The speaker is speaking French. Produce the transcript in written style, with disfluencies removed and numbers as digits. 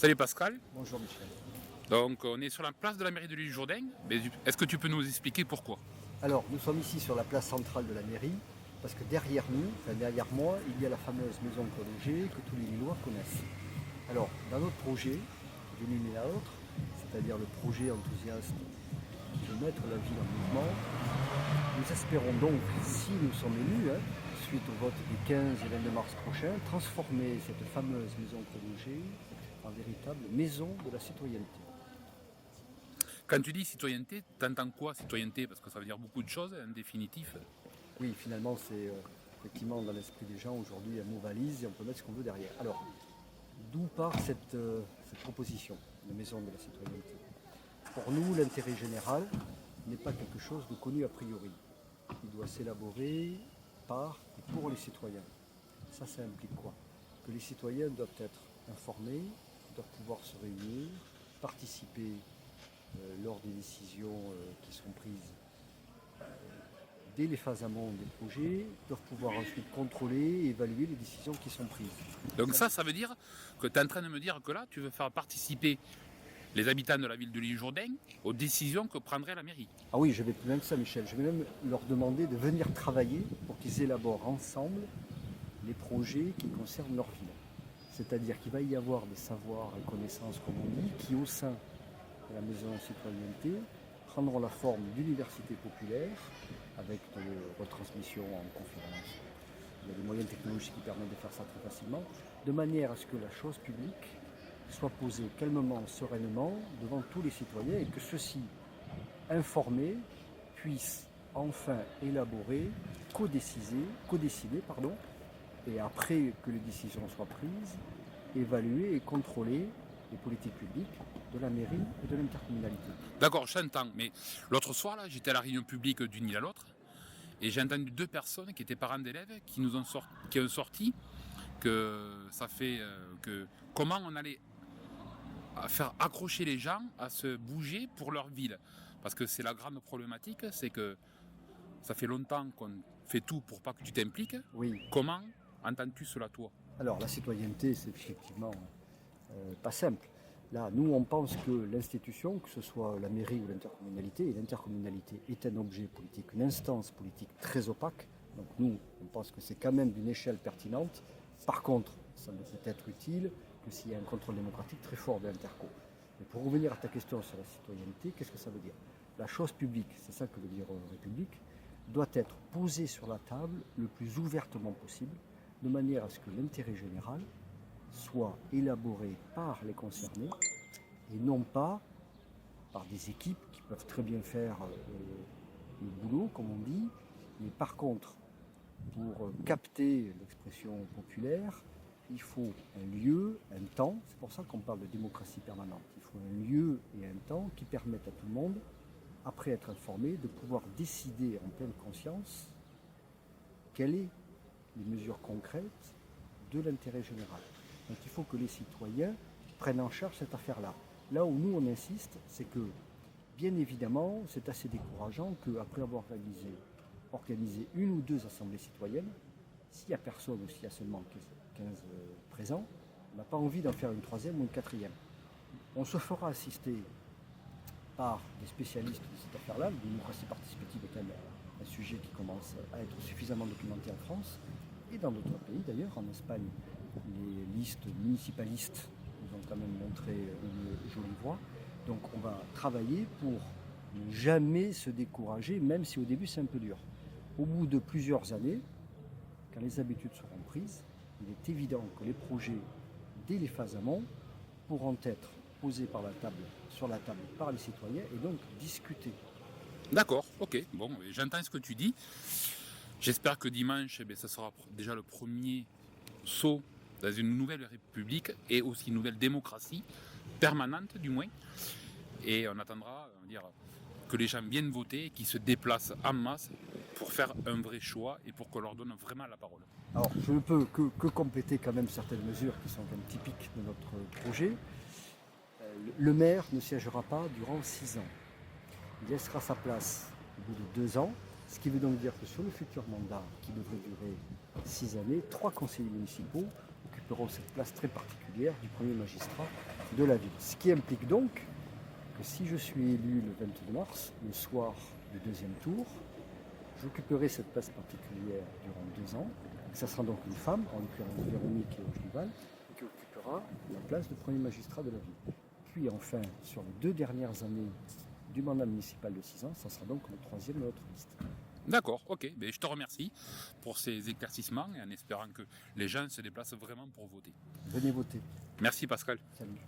Salut Pascal. Bonjour Michel. Donc on est sur la place de la mairie de l'Île-Jourdain. Mais est-ce que tu peux nous expliquer pourquoi? Alors, nous sommes ici sur la place centrale de la mairie, parce que derrière nous, enfin derrière moi, il y a la fameuse maison prolongée que tous les Lillois connaissent. Alors, dans notre projet, d'une ligne à l'autre, c'est-à-dire le projet enthousiaste qui veut mettre la ville en mouvement, nous espérons donc, si nous sommes élus, suite au vote du 15 et 22 mars prochain, transformer cette fameuse maison prolongée en véritable maison de la citoyenneté. Quand tu dis citoyenneté, t'entends quoi citoyenneté? Parce que ça veut dire beaucoup de choses en définitif. Oui, finalement, c'est effectivement dans l'esprit des gens aujourd'hui un mot valise et on peut mettre ce qu'on veut derrière. Alors, d'où part cette proposition de maison de la citoyenneté? Pour nous, l'intérêt général n'est pas quelque chose de connu a priori. Il doit s'élaborer par et pour les citoyens. Ça implique quoi? Que les citoyens doivent être informés, doivent pouvoir se réunir, participer lors des décisions qui sont prises dès les phases amont des projets, doivent pouvoir ensuite contrôler et évaluer les décisions qui sont prises. Donc ça veut dire que tu es en train de me dire que là, tu veux faire participer les habitants de la ville de l'Île-Jourdain aux décisions que prendrait la mairie. Ah oui, je vais plus loin que ça, Michel. Je vais même leur demander de venir travailler pour qu'ils élaborent ensemble les projets qui concernent leur ville. C'est-à-dire qu'il va y avoir des savoirs et connaissances, comme on dit, qui au sein de la maison de citoyenneté prendront la forme d'universités populaires avec de retransmissions en conférence. Il y a des moyens technologiques qui permettent de faire ça très facilement, de manière à ce que la chose publique soit posée calmement, sereinement devant tous les citoyens et que ceux-ci, informés, puissent enfin élaborer, codécider, et après que les décisions soient prises, évaluer et contrôler les politiques publiques de la mairie et de l'intercommunalité. D'accord, j'entends, mais l'autre soir, là, j'étais à la réunion publique d'une île à l'autre, et j'ai entendu deux personnes qui étaient parents d'élèves qui ont sorti que ça fait que comment on allait faire accrocher les gens à se bouger pour leur ville. Parce que c'est la grande problématique, c'est que ça fait longtemps qu'on fait tout pour pas que tu t'impliques. Oui. Comment entends-tu cela, toi? Alors, la citoyenneté, c'est effectivement pas simple. Là, nous, on pense que l'institution, que ce soit la mairie ou l'intercommunalité, et l'intercommunalité est un objet politique, une instance politique très opaque. Donc nous, on pense que c'est quand même d'une échelle pertinente. Par contre, ça ne peut être utile que s'il y a un contrôle démocratique très fort de l'interco. Mais pour revenir à ta question sur la citoyenneté, qu'est-ce que ça veut dire? La chose publique, c'est ça que veut dire République, doit être posée sur la table le plus ouvertement possible, de manière à ce que l'intérêt général soit élaboré par les concernés et non pas par des équipes qui peuvent très bien faire le boulot, comme on dit, mais par contre, pour capter l'expression populaire, il faut un lieu, un temps, c'est pour ça qu'on parle de démocratie permanente, il faut un lieu et un temps qui permettent à tout le monde, après être informé, de pouvoir décider en pleine conscience quelles sont les mesures concrètes de l'intérêt général. Donc il faut que les citoyens prennent en charge cette affaire-là. Là où nous on insiste, c'est que, bien évidemment, c'est assez décourageant qu'après avoir organisé une ou deux assemblées citoyennes, s'il n'y a personne ou s'il y a seulement 15 présents, on n'a pas envie d'en faire une troisième ou une quatrième. On se fera assister par des spécialistes de cette affaire-là. La démocratie participative est quand même un sujet qui commence à être suffisamment documenté en France et dans d'autres pays d'ailleurs. En Espagne, les listes municipalistes nous ont quand même montré une jolie voie. Donc on va travailler pour ne jamais se décourager, même si au début c'est un peu dur. Au bout de plusieurs années, quand les habitudes seront prises, il est évident que les projets, dès les phases amont, pourront être posés sur la table par les citoyens et donc discutés. D'accord, ok, bon, j'entends ce que tu dis. J'espère que dimanche, ça sera déjà le premier saut dans une nouvelle république et aussi une nouvelle démocratie, permanente du moins. Et on attendra que les gens viennent voter et qu'ils se déplacent en masse pour faire un vrai choix et pour qu'on leur donne vraiment la parole. Alors, je ne peux que compléter quand même certaines mesures qui sont quand même typiques de notre projet. Le maire ne siégera pas durant 6 ans. Il laissera sa place au bout de 2 ans, ce qui veut donc dire que sur le futur mandat, qui devrait durer 6 années, 3 conseillers municipaux occuperont cette place très particulière du premier magistrat de la ville. Ce qui implique donc que si je suis élu le 22 mars, le soir du deuxième tour, j'occuperai cette place particulière durant 2 ans. Ça sera donc une femme, en l'occurrence Véronique Ojnival, qui occupera la place de premier magistrat de la ville. Puis enfin, sur les 2 dernières années du mandat municipal de 6 ans, ça sera donc le 3e de notre liste. D'accord, ok. Mais je te remercie pour ces éclaircissements et en espérant que les gens se déplacent vraiment pour voter. Venez voter. Merci Pascal. Salut.